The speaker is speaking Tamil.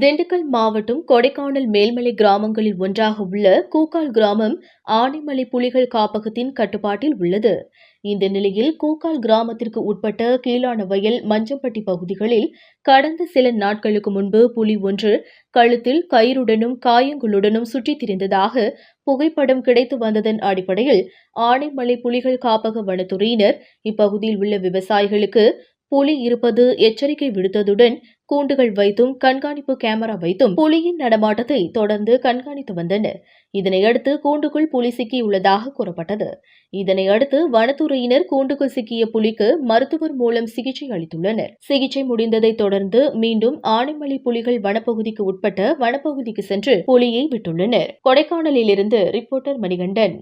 திண்டுக்கல் மாவட்டம் கொடைக்கானல் மேல்மலை கிராமங்களில் ஒன்றாக உள்ள கூக்கால் கிராமம் ஆனைமலை புலிகள் காப்பகத்தின் கட்டுப்பாட்டில் உள்ளது. இந்த நிலையில் கூக்கால் கிராமத்திற்கு உட்பட்ட கீழானவயல், மஞ்சம்பட்டி பகுதிகளில் கடந்த சில நாட்களுக்கு முன்பு புலி ஒன்று கழுத்தில் கயிறுடனும் காயங்களுடனும் சுற்றித் திரிந்ததாக புகைப்படம் கிடைத்து வந்ததன் அடிப்படையில் ஆனைமலை புலிகள் காப்பக வனத்துறையினர் இப்பகுதியில் உள்ள விவசாயிகளுக்கு புலி இருப்பது எச்சரிக்கை விடுத்ததுடன் கூண்டுகள் வைத்தும் கண்காணிப்பு கேமரா வைத்தும் புலியின் நடமாட்டத்தை தொடர்ந்து கண்காணித்து வந்தனர். இதனையடுத்து கூண்டுக்குள் புலி சிக்கியுள்ளதாக கூறப்பட்டது. இதனையடுத்து வனத்துறையினர் கூண்டுக்குள் சிக்கிய புலிக்கு மருத்துவர் மூலம் சிகிச்சை அளித்துள்ளனர். சிகிச்சை முடிந்ததை தொடர்ந்து மீண்டும் ஆனைமலை புலிகள் வனப்பகுதிக்கு உட்பட்ட வனப்பகுதிக்கு சென்று புலியை விட்டுள்ளனர். கொடைக்கானலிலிருந்து ரிப்போர்ட்டர் மணிகண்டன்.